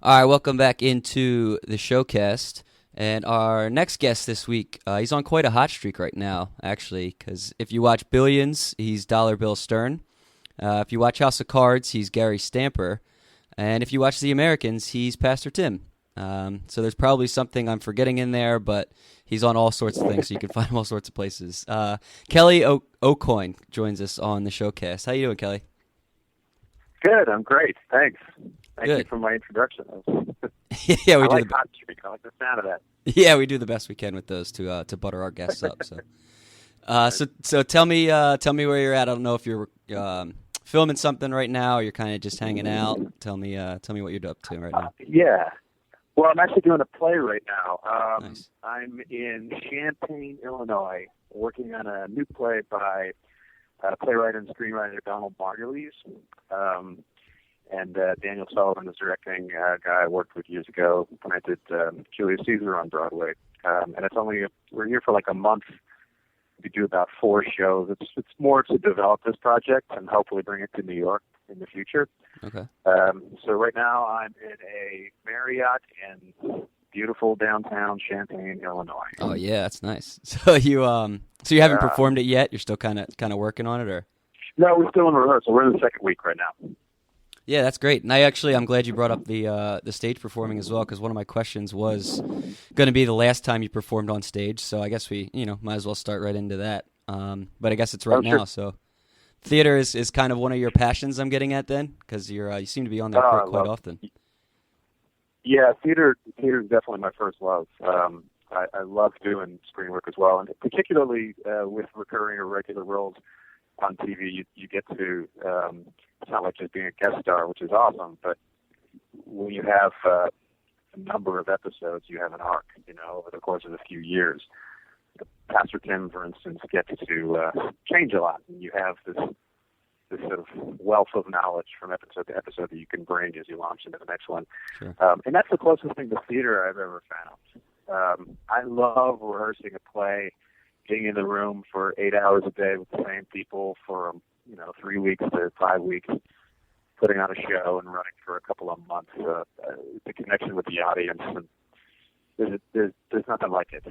All right, welcome back into the showcast. And our next guest this week, he's on quite a hot streak right now, actually, because if you watch Billions, he's Dollar Bill Stern. If you watch House of Cards, he's Gary Stamper. And if you watch The Americans, he's Pastor Tim. So there's probably something I'm forgetting in there, but he's on all sorts of things, so you can find him all sorts of places. Kelly AuCoin joins us on the showcast. How you doing, Kelly? Good. I'm great. Thanks. Thank you Good. for my introduction. Yeah, we I do. like hot streak. I like the sound of that. Yeah, we do the best we can with those to butter our guests up. So tell me where you're at. I don't know if you're filming something right now, or you're kind of just hanging out. Tell me what you're up to right now. Yeah. Well, I'm actually doing a play right now. Nice. I'm in Champaign, Illinois, working on a new play by playwright and screenwriter Donald Margulies. And Daniel Sullivan is directing, a guy I worked with years ago when I did Julius Caesar on Broadway. And we're here for like a month. We do about 4 shows. It's more to develop this project and hopefully bring it to New York in the future. Okay. So right now I'm in a Marriott in beautiful downtown Champaign, Illinois. Oh yeah, that's nice. So you haven't performed it yet? You're still kind of working on it, or? No, we're still in rehearsal. We're in the second week right now. Yeah, that's great. And I'm glad you brought up the stage performing as well, because one of my questions was going to be the last time you performed on stage. So I guess we, might as well start right into that. But I guess it's right now. Sure. So theater is kind of one of your passions, I'm getting at then, because you seem to be on there quite often. Yeah, theater is definitely my first love. I love doing screen work as well, and particularly with recurring or regular roles on TV, you get to. It's not like just being a guest star, which is awesome, but when you have a number of episodes, you have an arc, over the course of a few years. Pastor Tim, for instance, gets to change a lot, and you have this sort of wealth of knowledge from episode to episode that you can bring as you launch into the next one. Sure. And that's the closest thing to theater I've ever found. I love rehearsing a play, being in the room for 8 hours a day with the same people for 3 weeks to 5 weeks, putting on a show and running for a couple of months. The connection with the audience, and there's nothing like it.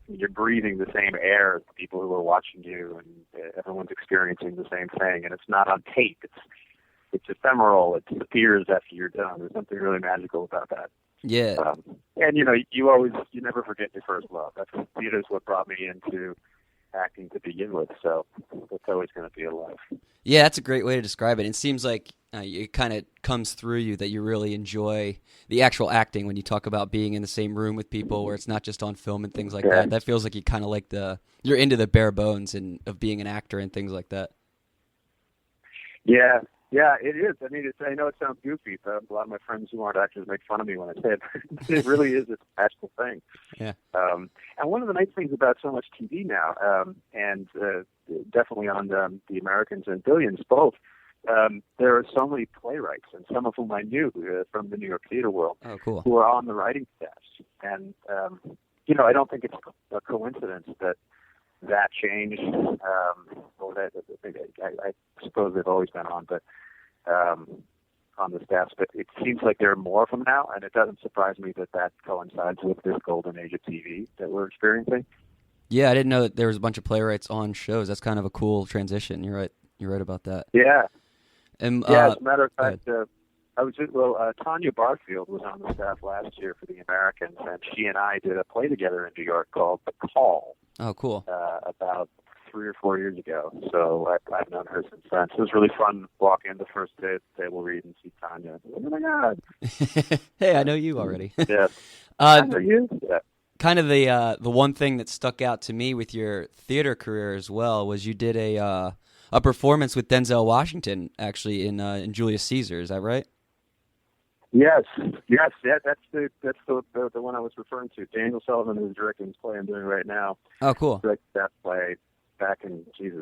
You're breathing the same air as the people who are watching you, and everyone's experiencing the same thing. And it's not on tape. It's ephemeral. It disappears after you're done. There's something really magical about that. Yeah. And you never forget your first love. Theater's what brought me into acting to begin with, so it's always going to be alive. Yeah, that's a great way to describe it. It seems like it kind of comes through you that you really enjoy the actual acting when you talk about being in the same room with people, where it's not just on film and things like that. That feels like you kind of like you're into the bare bones and of being an actor and things like that. Yeah, it is. I mean, I know it sounds goofy, but a lot of my friends who aren't actors make fun of me when I say it. It really is a magical thing. Yeah. And one of the nice things about so much TV now, and definitely on The Americans and Billions both, there are so many playwrights, and some of whom I knew from the New York theater world, Oh, cool. who are on the writing staffs. And, I don't think it's a coincidence that changed. I suppose they've always been on, but on the staffs. But it seems like there are more of them now, and it doesn't surprise me that coincides with this golden age of TV that we're experiencing. Yeah, I didn't know that there was a bunch of playwrights on shows. That's kind of a cool transition. You're right. You're right about that. Yeah. And, as a matter of fact, Tanya Barfield was on the staff last year for The Americans, and she and I did a play together in New York called The Call. Oh, cool. About 3 or 4 years ago. So I've known her since then. So it was really fun walking in the first day at the table read and see Tanya. Oh my God! Hey, I know you already. Yeah. I know you. Yeah. Kind of the one thing that stuck out to me with your theater career as well was you did a performance with Denzel Washington actually in Julius Caesar. Is that right? Yes. Yeah, that's the one I was referring to. Daniel Sullivan is directing this play I'm doing right now. Oh, cool. Directed that play back in it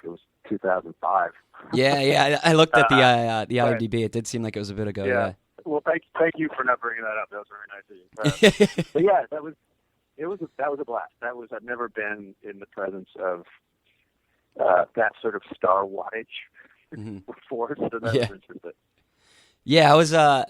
was 2005. Yeah. I looked at the IMDb. It did seem like it was a bit ago. Yeah. Well, thank you for not bringing that up. That was very nice of you. But yeah, that was a blast. I've never been in the presence of that sort of star wattage before, so that was interesting. Yeah, I was. Were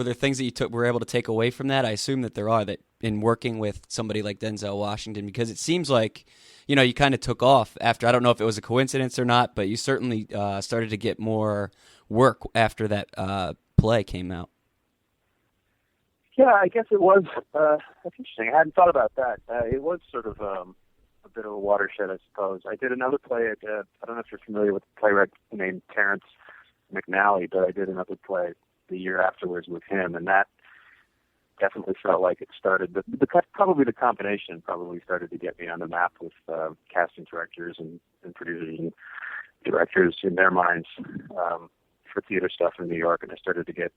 there things that were able to take away from that? I assume that there are, that in working with somebody like Denzel Washington, because it seems like, you kind of took off after. I don't know if it was a coincidence or not, but you certainly started to get more work after that play came out. Yeah, I guess it was. That's interesting. I hadn't thought about that. It was sort of a bit of a watershed, I suppose. I did another play. I don't know if you're familiar with a playwright named Terrence McNally, but I did another play the year afterwards with him, and that definitely felt like it started. Probably the combination probably started to get me on the map with casting directors and producers and directors in their minds for theater stuff in New York, and I started to get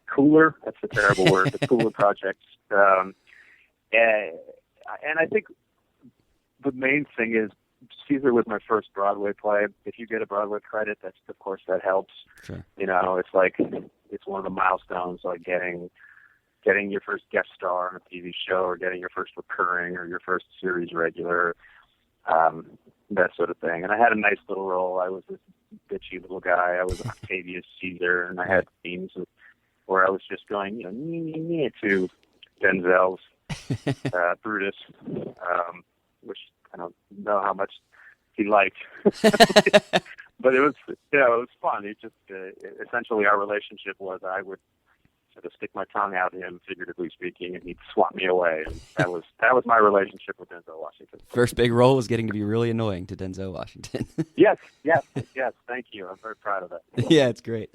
cooler. That's a terrible word, but cooler projects. And I think the main thing is Caesar was my first Broadway play. If you get a Broadway credit, that's of course that helps. Sure. It's like it's one of the milestones, like getting your first guest star on a TV show, or getting your first recurring, or your first series regular, that sort of thing. And I had a nice little role. I was this bitchy little guy. I was Octavius Caesar, and I had scenes where I was just going, to Denzel's Brutus, which I don't know how much he liked, but it was fun. It just essentially our relationship was I would sort of stick my tongue out at him, figuratively speaking, and he'd swat me away. And that was my relationship with Denzel Washington. First big role was getting to be really annoying to Denzel Washington. Yes. Thank you. I'm very proud of that. Yeah, it's great.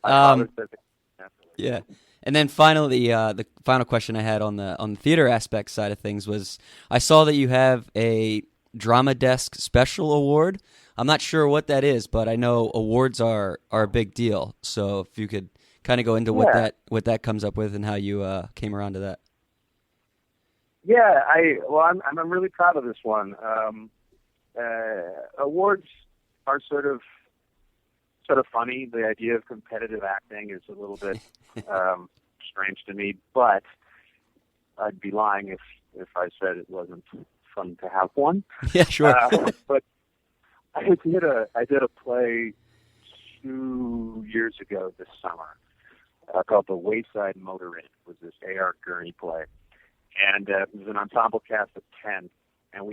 Yeah. And then finally, the final question I had on the theater aspect side of things was, I saw that you have a Drama Desk Special Award. I'm not sure what that is, but I know awards are a big deal. So if you could kind of go into what that comes up with and how you came around to that. Yeah, I'm really proud of this one. Awards are sort of funny. The idea of competitive acting is a little bit strange to me, but I'd be lying if I said it wasn't fun to have one. Yeah, sure. But I did a play 2 years ago this summer called The Wayside Motor Inn. It was this A.R. Gurney play, and it was an ensemble cast of 10, and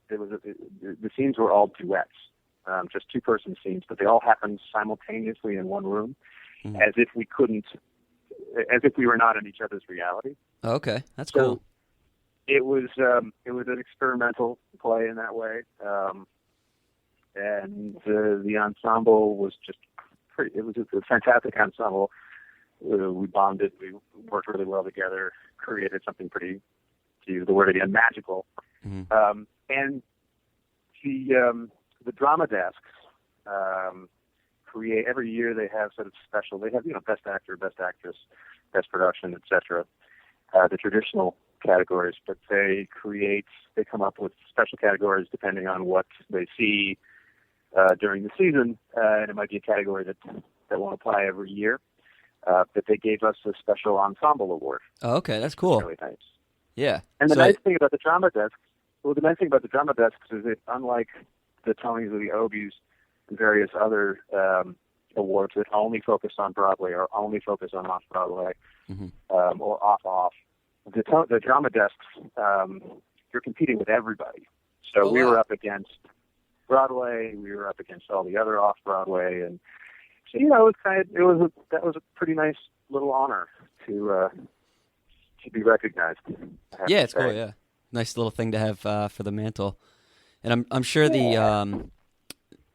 the scenes were all duets. Just two-person scenes, but they all happened simultaneously in one room, as if we were not in each other's reality. Okay, that's cool. It was an experimental play in that way, and the ensemble was just pretty. It was a fantastic ensemble. We bonded. We worked really well together. Created something pretty, to use the word again, magical. Mm-hmm. And the drama desks create every year. They have sort of special. They have best actor, best actress, best production, etc. The traditional categories, but they come up with special categories depending on what they see during the season, and it might be a category that won't apply every year. But they gave us a special ensemble award. Oh, okay, that's cool. Really nice. Yeah. And the nice thing about the drama desks is that unlike the Tonys or the Obies and various other awards that only focus on Broadway or only focus on off-Broadway, or off-off, the drama desks, you're competing with everybody. So we were up against Broadway, we were up against all the other off-Broadway, and so that was a pretty nice little honor to be recognized. Yeah, it's cool. Yeah, nice little thing to have for the mantle, and I'm sure the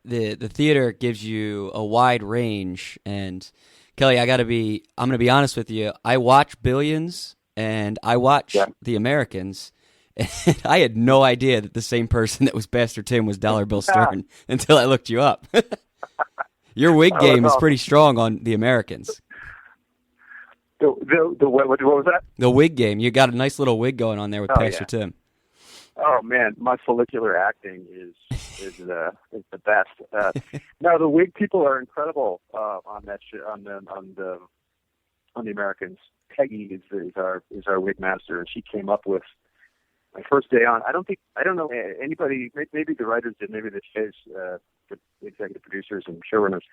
theater gives you a wide range. And Kelly, I'm gonna be honest with you. I watch Billions and I watch The Americans, and I had no idea that the same person that was Pastor Tim was Dollar Bill Stern until I looked you up. Your wig game is pretty strong on The Americans. What was that? The wig game. You got a nice little wig going on there with Pastor Tim. Oh man, my follicular acting is the best. No, the wig people are incredible on that on the Americans. Peggy is our wig master, and she came up with my first day on. I don't know anybody. Maybe the writers did. Maybe the executive producers and showrunners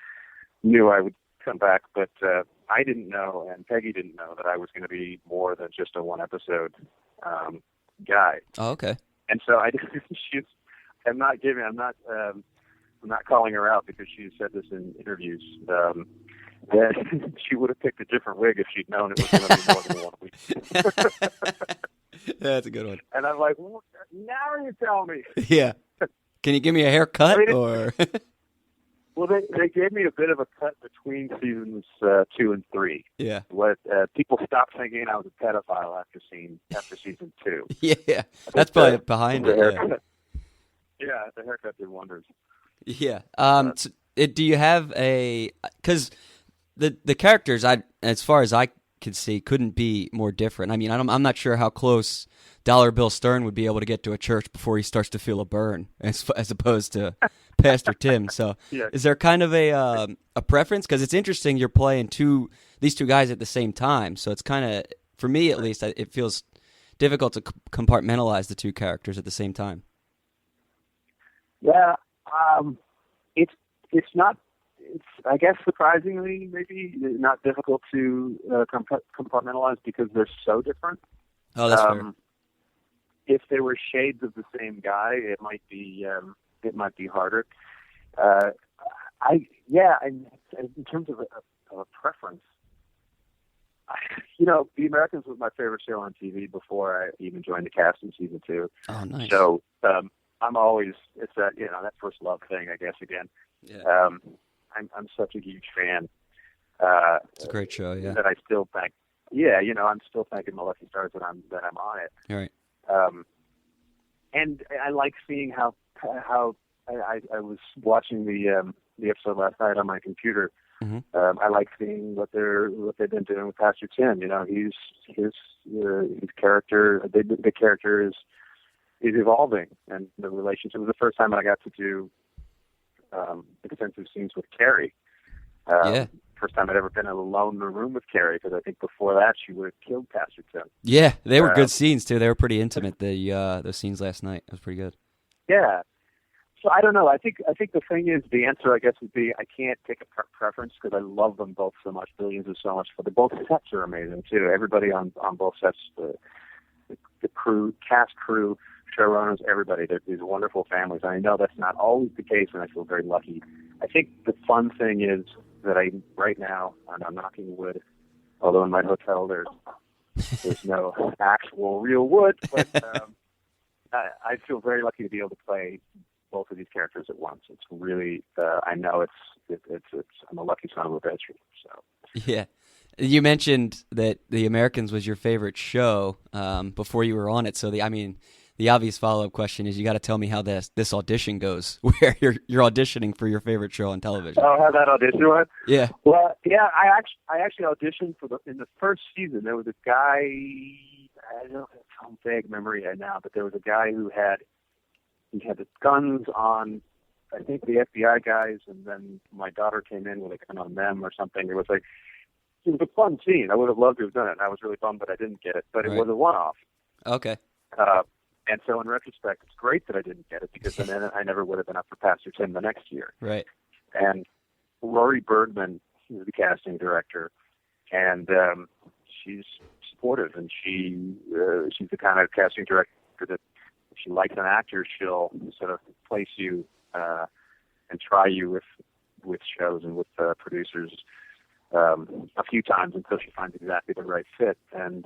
knew I would come back, but I didn't know, and Peggy didn't know that I was going to be more than just a one episode guy. Oh, okay. And so I'm not calling her out because she said this in interviews. That she would have picked a different wig if she'd known it was going to be more than 1 week. That's a good one. And I'm like, well, now you tell me. Yeah. Can you give me a haircut or? Well, they gave me a bit of a cut between seasons 2 and 3. Yeah. What people stopped thinking I was a pedophile after season 2. Yeah, that's probably behind it. Yeah, the haircut did wonders. Yeah. So, do you have because the characters, as far as I could see, couldn't be more different. I mean, I'm not sure how close Dollar Bill Stern would be able to get to a church before he starts to feel a burn, as opposed to Pastor Tim. So, yeah. Is there kind of a preference? Because it's interesting you're playing these two guys at the same time. So it's kind of, for me at least, it feels difficult to compartmentalize the two characters at the same time. Yeah, it's not. It's, I guess, surprisingly, maybe not difficult to compartmentalize because they're so different. Oh, that's fair. If they were shades of the same guy, it might be harder. In terms of a preference, The Americans was my favorite show on TV before I even joined the cast in season 2. Oh, nice. So I'm always, it's that first love thing, I guess, again. Yeah. I'm such a huge fan. It's a great show, yeah. That I still think, I'm still thanking my lucky stars that I'm on it. All right. And I like seeing how I was watching the episode last night on my computer. Mm-hmm. I like seeing what they've been doing with Pastor Tim. His character, the character is evolving, and the relationship. It was the first time I got to do extensive scenes with Carrie. First time I'd ever been alone in a room with Carrie, because I think before that she would have killed Pastor Tim. Yeah, they were good scenes too. They were pretty intimate. The scenes last night, it was pretty good. Yeah. So I don't know. I think the thing is, the answer I guess would be I can't pick a preference because I love them both so much. Billions is so much fun. Both sets are amazing too. Everybody on both sets, the crew, cast, crew, showrunners, everybody. They're these wonderful families. I know that's not always the case, and I feel very lucky. I think the fun thing is that right now, and I'm knocking wood, although in my hotel there's no actual real wood, but I feel very lucky to be able to play both of these characters at once. It's really, I know it's I'm a lucky son of a bitch. So yeah, you mentioned that The Americans was your favorite show before you were on it. So the obvious follow-up question is, you got to tell me how this audition goes, where you're auditioning for your favorite show on television. Oh, how that audition went? Yeah. Well, yeah, I actually auditioned in the first season. There was a guy, I don't have some vague memory right now, but there was a guy who had the guns on, I think, the FBI guys, and then my daughter came in with a gun on them or something. It was a fun scene. I would have loved to have done it, and I was really bummed that I didn't get it, but It was a one-off. Okay. And so in retrospect, it's great that I didn't get it, because then I never would have been up for Pastor Tim the next year. Right. And Rory Bergman is the casting director, and she's supportive, and she's the kind of casting director that if she likes an actor, she'll sort of place you and try you with shows and with producers a few times until she finds exactly the right fit. And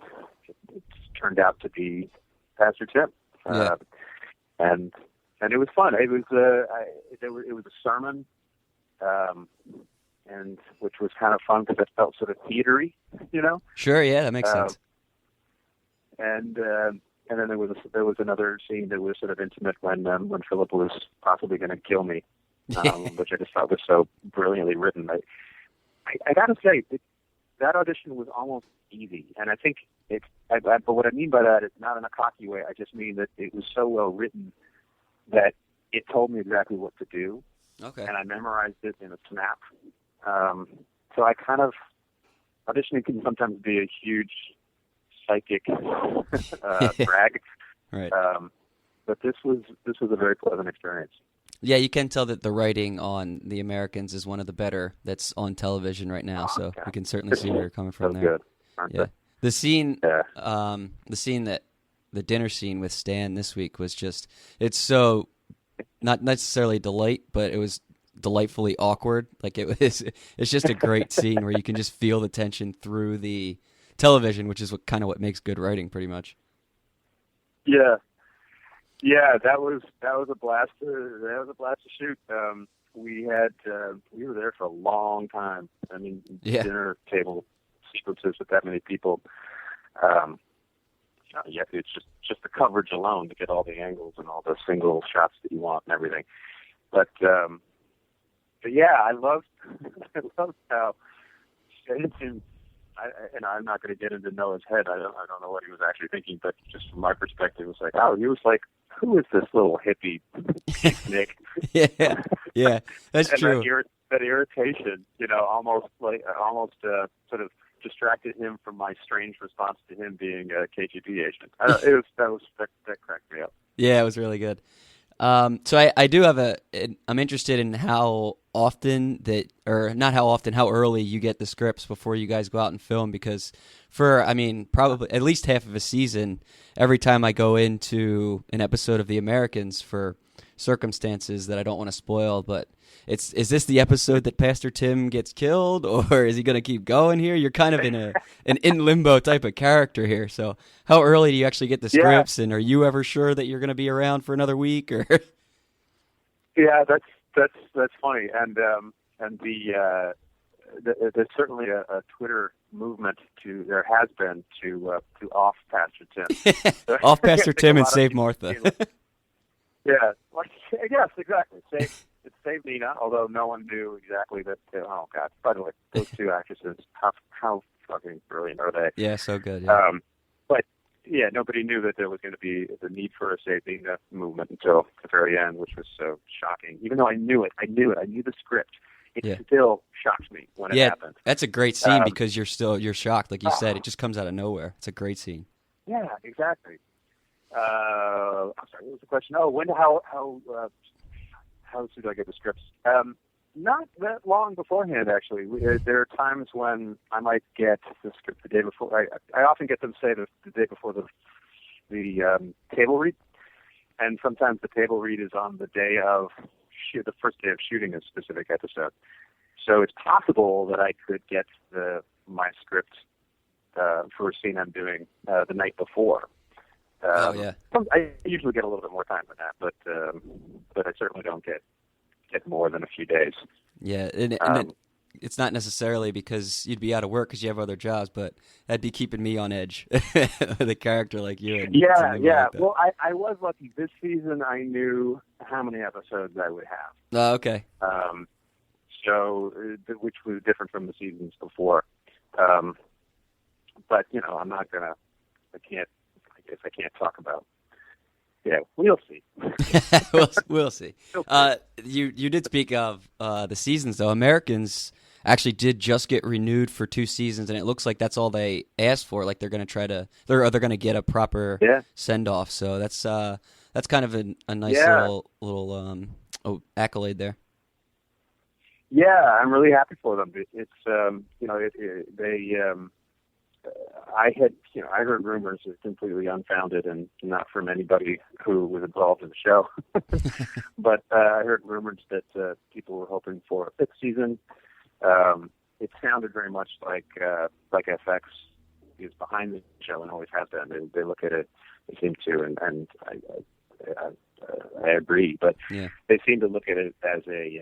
it's turned out to be Pastor Tim. Yeah. And it was fun. It was a sermon, and which was kind of fun because it felt sort of theatery, Sure, yeah, that makes sense. And then there was another scene that was sort of intimate when Philip was possibly going to kill me, which I just thought was so brilliantly written. I got to say that audition was almost easy, and I think but what I mean by that is not in a cocky way. I just mean that it was so well written that it told me exactly what to do. Okay. And I memorized it in a snap. So I kind of, auditioning can sometimes be a huge psychic drag. Right. But this was a very pleasant experience. Yeah, you can tell that the writing on The Americans is one of the better that's on television right now. Oh, So okay. we can certainly see where you're coming So from there. good, aren't Yeah, they? the scene, Yeah. the scene that the dinner scene with Stan this week was just it's so not necessarily delight, but it was delightfully awkward. Like it was, it's just a great scene where you can just feel the tension through the television, which is what kind of what makes good writing, pretty much. Yeah. Yeah, that was a blast. That was a blast to shoot. We were there for a long time. I mean, Yeah, dinner table sequences with that many people. Um, yeah, it's just the coverage alone to get all the angles and all the single shots that you want and everything. But yeah, I loved I loved how Stanton. I'm not going to get into Noah's head. I don't know what he was actually thinking, but just from my perspective, it was like, oh, he was like, who is this little hippie Nick? yeah, yeah. That's And true. that irritation, almost sort of distracted him from my strange response to him being a KGB agent. That cracked me up. Yeah, it was really good. So I do have I'm interested in how often that, or not how often, how early you get the scripts before you guys go out and film, because I mean, probably at least half of a season, every time I go into an episode of The Americans for circumstances that I don't want to spoil, but is this the episode that Pastor Tim gets killed, or is he going to keep going here? You're kind of in an in limbo type of character here. So how early do you actually get the Yeah, scripts, and are you ever sure that you're going to be around for another week? Or yeah, that's funny, and there's certainly a Twitter movement there has been to off Pastor Tim. So, off I Pastor think a Tim and lot of save people Martha? feel like, yeah, like, yes, exactly. It saved Nina, although no one knew exactly that. Oh God! By the way, those two actresses, how fucking brilliant are they? Yeah, so good. Yeah, But yeah, nobody knew that there was going to be the need for a Save Nina movement until the very end, which was so shocking. Even though I knew it. I knew the script. It yeah, still shocked me when it yeah. happened. That's a great scene Um, because you're shocked, like you said. oh, It just comes out of nowhere. It's a great scene. yeah, exactly. I'm sorry, what was the question? Oh, how soon do I get the scripts? Not that long beforehand, actually. There are times when I might get the script the day before. I often get them, say, the day before the table read, and sometimes the table read is on the day of the first day of shooting a specific episode. So it's possible that I could get my script for a scene I'm doing the night before. Oh yeah, I usually get a little bit more time than that, but I certainly don't get more than a few days. yeah. It's not necessarily because you'd be out of work because you have other jobs, but that'd be keeping me on edge with a character like you. And Yeah. like that. Well, I was lucky. This season, I knew how many episodes I would have. Oh, okay. Which was different from the seasons before. But I'm not gonna. I guess I can't talk about. Yeah, we'll see. We'll see. You did speak of the seasons, though. Americans actually did just get renewed for 2 seasons, and it looks like that's all they asked for. Like they're going to they're going to get a proper send off. So that's kind of a nice little accolade there. Yeah, I'm really happy for them. I heard rumors that completely unfounded and not from anybody who was involved in the show. But I heard rumors that people were hoping for a 5th season. It sounded very much like FX is behind the show and always has been. They look at it, they seem to, and I agree. But they seem to look at it as a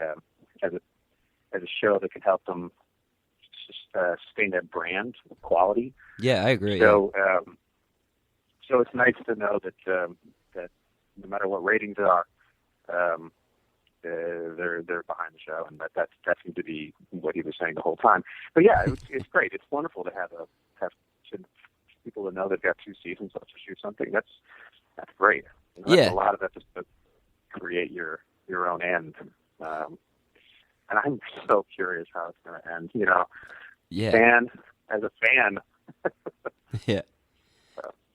show that can help them sustain their brand quality. Yeah, I agree. So, so it's nice to know that no matter what ratings are, they're behind the show, and that seemed to be what he was saying the whole time. But yeah, it's great. It's wonderful to have people to know they've got 2 seasons left to shoot something. That's great. That's a lot of that just to create your own end. And I'm so curious how it's going to end. Yeah. As a fan. Yeah.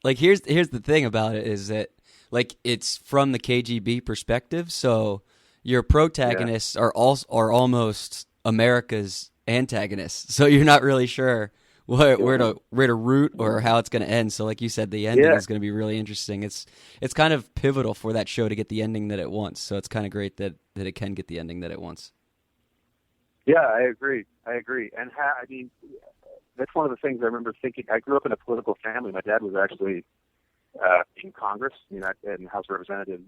Like here's the thing about it is that like it's from the KGB perspective, so your protagonists are almost America's antagonists, so you're not really sure where to root or how it's going to end. So, like you said, the ending is going to be really interesting. It's kind of pivotal for that show to get the ending that it wants. So it's kind of great that it can get the ending that it wants. Yeah, I agree. And I mean, that's one of the things I remember thinking. I grew up in a political family. My dad was actually in Congress, in the House of Representatives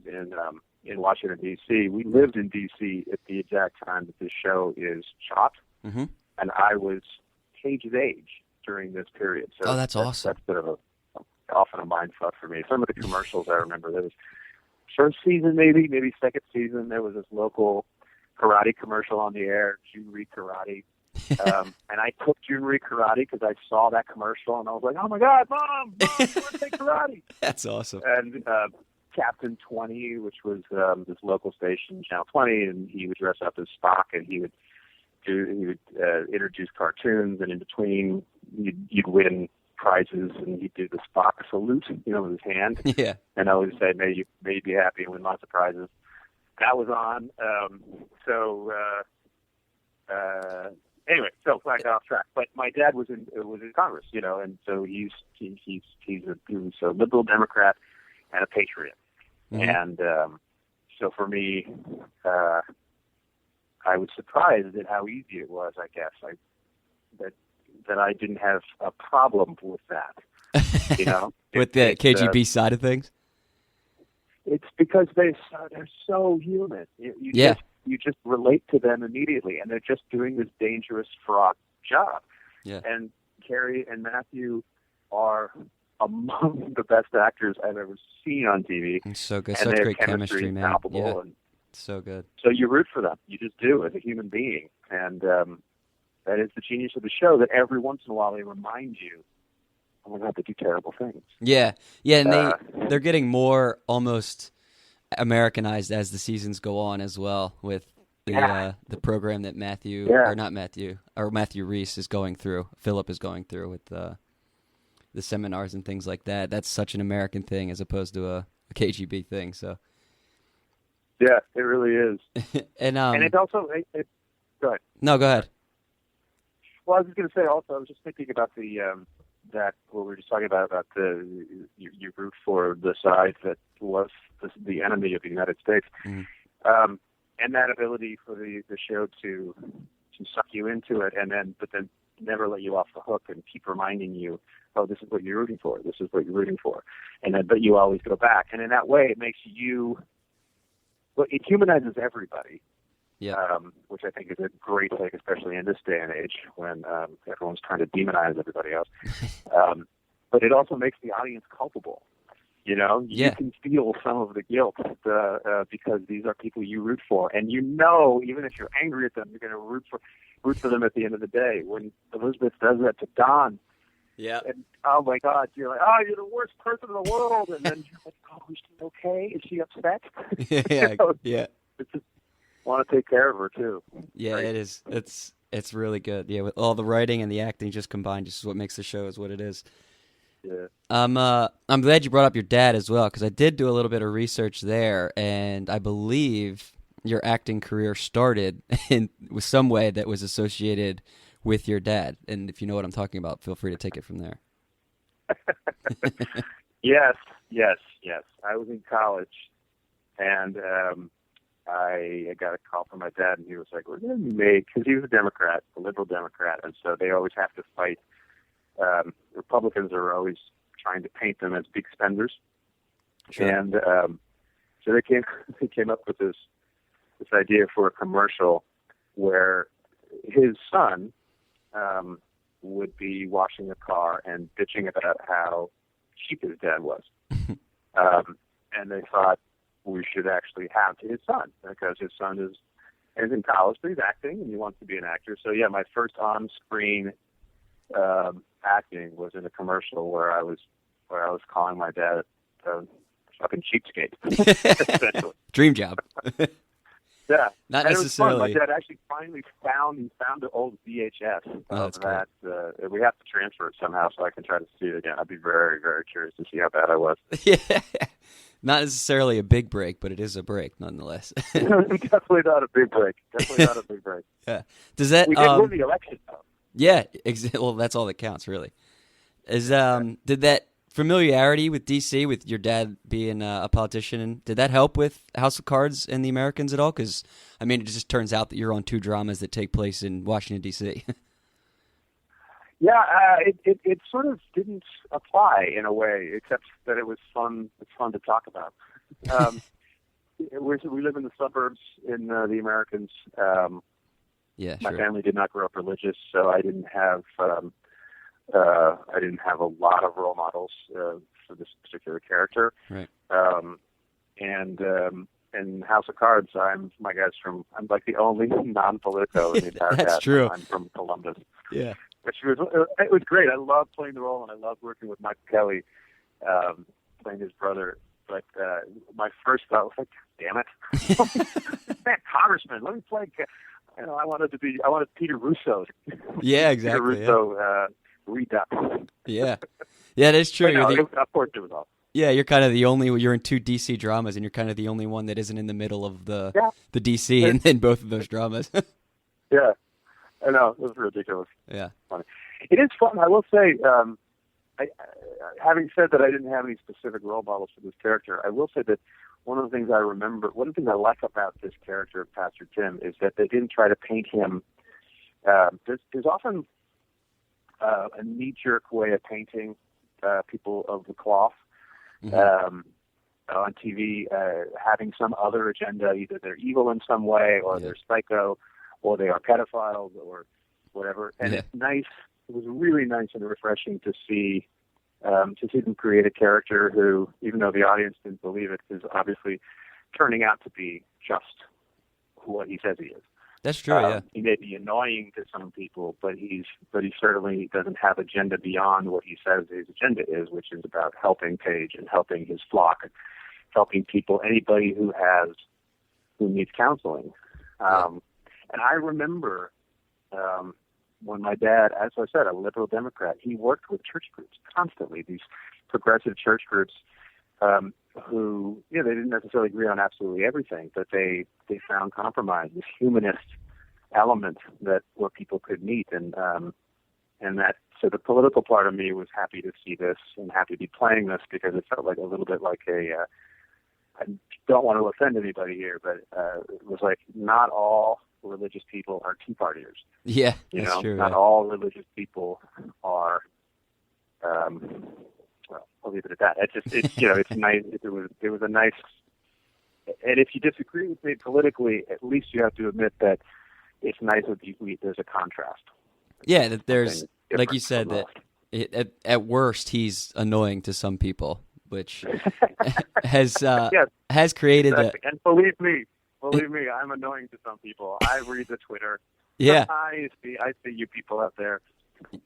in Washington, D.C. We lived in D.C. at the exact time that this show is shot, mm-hmm. and I was Cage's age during this period. So that's awesome. That's a bit of often a mind fuck for me. Some of the commercials I remember, there was first season, maybe second season, there was this local karate commercial on the air, Junri Karate. And I took Junri Karate because I saw that commercial and I was like, oh my God, Mom, I want to take karate. That's awesome. And Captain 20, which was this local station, Channel 20, and he would dress up as Spock and he would introduce cartoons, and in between you'd win prizes, and he'd do the Spock salute, with his hand. Yeah. And I would say, may you be happy and win lots of prizes. That was on. Anyway, so I got off track. But my dad was in Congress, and so he was a liberal Democrat and a patriot. Mm-hmm. And so for me, I was surprised at how easy it was. I guess that I didn't have a problem with that. With the KGB side of things. It's because they're so human. You just relate to them immediately, and they're just doing this dangerous, fraught job. Yeah. And Carrie and Matthew are among the best actors I've ever seen on TV. It's so good. Such great chemistry, man. Palpable, and so good. So you root for them. You just do as a human being. And that is the genius of the show, that every once in a while they remind you, I'm going to have to do terrible things. Yeah. Yeah, and they're getting more almost Americanized as the seasons go on as well, with the program that Matthew Reese is going through, Philip is going through with the seminars and things like that. That's such an American thing as opposed to a KGB thing. So yeah, it really is. and it also go ahead. No, go ahead. Well, I was just going to say also, I was just thinking about that what we were just talking about you root for the side that was the enemy of the United States, and that ability for the show to suck you into it, but then never let you off the hook and keep reminding you, oh, this is what you're rooting for, but you always go back, and in that way it makes you. Well, it humanizes everybody. Yeah. Which I think is a great thing, especially in this day and age when everyone's trying to demonize everybody else. But it also makes the audience culpable. You can feel some of the guilt because these are people you root for, and even if you're angry at them, you're going to root for them at the end of the day. When Elizabeth does that to Don, and oh my God, you're like, oh, you're the worst person in the world, and then you're like, oh, is she okay? Is she upset? Yeah. It's just want to take care of her too. Yeah, right? It is. It's really good. Yeah, with all the writing and the acting just combined, just is what makes the show is what it is. Yeah. I'm glad you brought up your dad as well, because I did do a little bit of research there, and I believe your acting career started with some way that was associated with your dad. And if you know what I'm talking about, feel free to take it from there. Yes. I was in college, and I got a call from my dad, and he was like, we're going to make, because he was a liberal Democrat, and so they always have to fight. Republicans are always trying to paint them as big spenders. Sure. And so they came up with this idea for a commercial where his son would be washing the car and bitching about how cheap his dad was. And they thought we should actually have his son, because his son is in college, but he's acting and he wants to be an actor. So yeah, my first on-screen acting was in a commercial where I was calling my dad a fucking cheapskate. Essentially. Dream job. Yeah, Not and it was fun. My necessarily. dad actually finally found an old VHS of That's that. We have to transfer it somehow so I can try to see it again. I'd be very, very curious to see how bad I was. Yeah. Not necessarily a big break, but it is a break nonetheless. Definitely not a big break. Definitely not a big break. Yeah. Does that? We did win the election, though. Yeah. Well, that's all that counts, really. Did that familiarity with DC, with your dad being a politician, did that help with House of Cards and the Americans at all? Because I mean, it just turns out that you're on two dramas that take place in Washington D.C. Yeah, it sort of didn't apply in a way, except that it was fun. It's fun to talk about. We live in the suburbs in the Americans. Yeah, my sure. family did not grow up religious, so I didn't have a lot of role models for this particular character. Right. And House of Cards, I'm like the only non-politico in the entire That's cast. true. I'm from Columbus. Yeah. It was great. I loved playing the role, and I loved working with Mike Kelly, playing his brother. But my first thought was like, damn it, man, Congressman, let me play. I wanted Peter Russo. Yeah, exactly. Peter Russo redux. Yeah. Yeah, that's true. Of course, it was awesome. Yeah, you're kind of the only. You're in two DC dramas, and you're kind of the only one that isn't in the middle of the DC in both of those dramas. Yeah, I know, it was ridiculous. Yeah, funny. It is fun. I will say, having said that, I didn't have any specific role models for this character. I will say that one of the things I like about this character of Pastor Tim is that they didn't try to paint him. There's often a knee-jerk way of painting people of the cloth. On TV, having some other agenda, either they're evil in some way, or they're psycho, or they are pedophiles, or whatever. And it's nice. It was really nice and refreshing to see them create a character who, even though the audience didn't believe it, is obviously turning out to be just what he says he is. that's true. Yeah, he may be annoying to some people, but he certainly doesn't have agenda beyond what he says his agenda is, which is about helping Paige and helping his flock, helping people, anybody who needs counseling. And I remember when my dad, as I said, a liberal Democrat, he worked with church groups constantly, these progressive church groups who, they didn't necessarily agree on absolutely everything, but they found compromise, this humanist element where people could meet, and that. So the political part of me was happy to see this and happy to be playing this, because it felt like a little bit like I don't want to offend anybody here, but it was like, not all religious people are Tea Partiers. Yeah, that's true. Not all religious people are. Well, I'll leave it at that. It's nice. It was a nice. And if you disagree with me politically, at least you have to admit that it's nice that there's a contrast. Yeah, that there's, like you said, that at worst he's annoying to some people, which has created exactly. And believe me, I'm annoying to some people. I read the Twitter. Yeah, I see you people out there.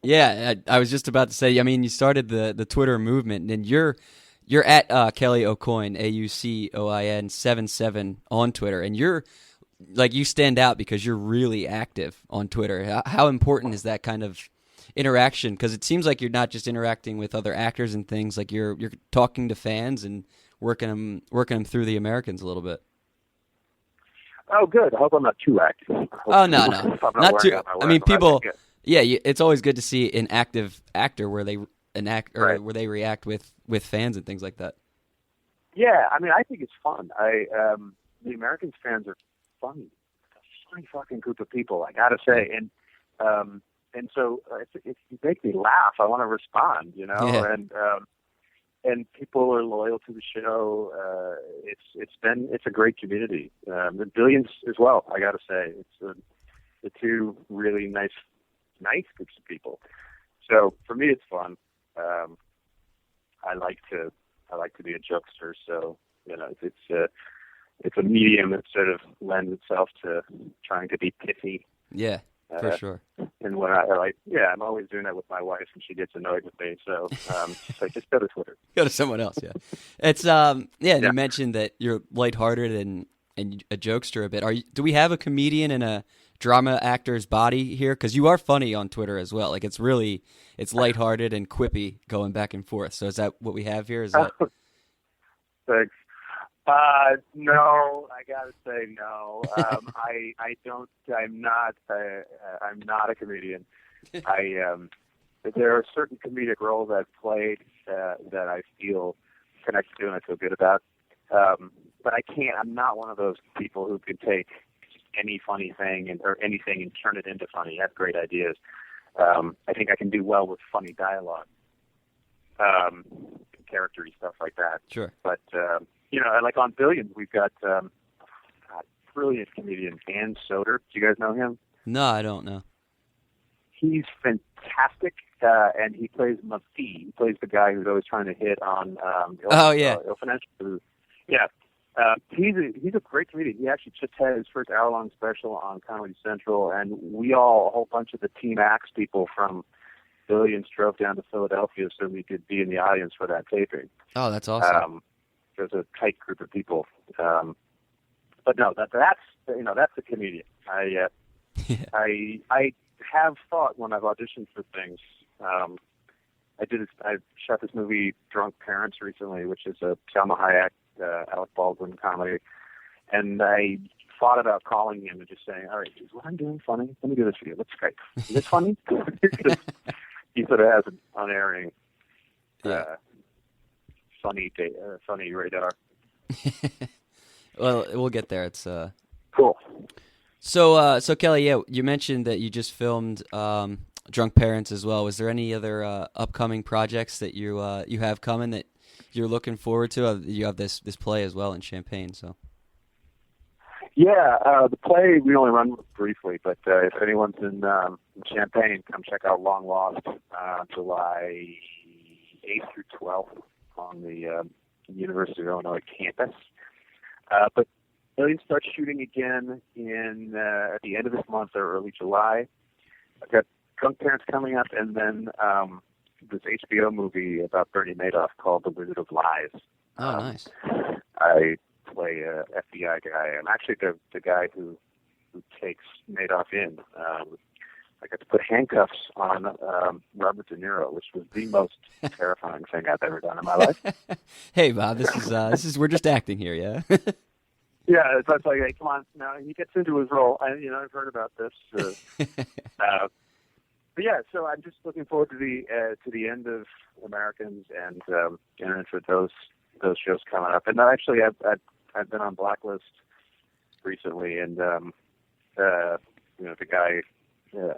Yeah, I was just about to say. I mean, you started the Twitter movement, and you're at Kelly AuCoin, AuCoin 77 on Twitter, and you stand out because you're really active on Twitter. How important is that kind of interaction? Because it seems like you're not just interacting with other actors and things. Like you're talking to fans and working them through the Americans a little bit. Oh, good. I hope I'm not too active. Oh no, not too. I mean, people. Yeah, it's always good to see an active actor where they where they react with fans and things like that. Yeah, I mean, I think it's fun. The Americans fans are funny. It's a funny fucking group of people, I gotta say. And so if you make me laugh, I want to respond, Yeah. And people are loyal to the show. It's a great community. The Billions as well, I gotta say. It's the two really nice groups of people. So for me, it's fun. I like to be a jokester. So it's a medium that sort of lends itself to trying to be pithy. Yeah, for sure. And when I'm always doing that with my wife, and she gets annoyed with me. So just go to Twitter. Go to someone else. Yeah, it's You mentioned that you're lighthearted, and a jokester a bit. Do we have a comedian and a drama actor's body here? Because you are funny on Twitter as well. Like it's lighthearted and quippy going back and forth. So is that what we have here? Is that? Thanks. No, I gotta say no. I don't. I'm not. I'm not a comedian. There are certain comedic roles I've played that I feel connected to and I feel good about. But I can't. I'm not one of those people who can take any funny thing or anything and turn it into funny. I have great ideas. I think I can do well with funny dialogue, character stuff like that. Sure. But like on Billions, we've got brilliant comedian Dan Soder. Do you guys know him? No, I don't know. He's fantastic, and he plays Mafi. He plays the guy who's always trying to hit on Il Financial. Yeah. He's a great comedian. He actually just had his first hour-long special on Comedy Central, and a whole bunch of the Team Axe people from Billions drove down to Philadelphia so we could be in the audience for that taping. Oh, that's awesome. There's a tight group of people. But no, that's a comedian. I have thought when I've auditioned for things. I shot this movie Drunk Parents recently, which is a Salma Hayek, Alec Baldwin comedy, and I thought about calling him and just saying, "All right, is what I'm doing funny? Let me do this for you. Let's Skype. Is this funny?" He sort of has an unerring, funny radar. Well, we'll get there. It's cool. So Kelly, you mentioned that you just filmed Drunk Parents as well. Was there any other upcoming projects that you have coming that you're looking forward to? You have this play as well in Champaign, so. Yeah, the play we only run briefly, but if anyone's in Champaign, come check out Long Lost, July 8th through 12th on the University of Illinois campus. But Billions starts shooting again at the end of this month or early July. I've got Drunk Parents coming up, and then this HBO movie about Bernie Madoff called The Wizard of Lies. Oh, nice. I play a FBI guy. I'm actually the guy who takes Madoff in. I got to put handcuffs on Robert De Niro, which was the most terrifying thing I've ever done in my life. Hey, Bob, this is we're just acting here, yeah. Yeah, it's like, hey, come on. Now he gets into his role. I've heard about this. But yeah, so I'm just looking forward to the end of Americans and for those shows coming up. And actually, I've been on Blacklist recently, and the guy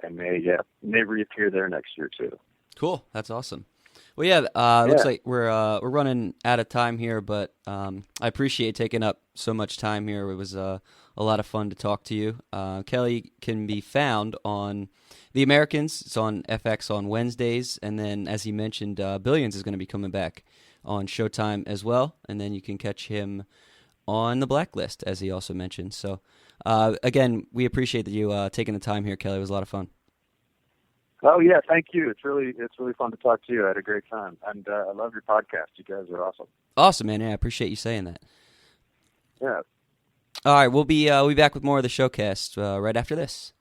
may reappear there next year too. Cool, that's awesome. Well, yeah, looks like we're running out of time here, but I appreciate taking up so much time here. It was a lot of fun to talk to you. Kelly can be found on The Americans. It's on FX on Wednesdays, and then, as he mentioned, Billions is going to be coming back on Showtime as well, and then you can catch him on The Blacklist, as he also mentioned. So, again, we appreciate that you taking the time here, Kelly. It was a lot of fun. Oh yeah, thank you. It's really fun to talk to you. I had a great time, and I love your podcast. You guys are awesome. Awesome, man. Yeah, I appreciate you saying that. Yeah. All right, we'll be back with more of the Showcast right after this.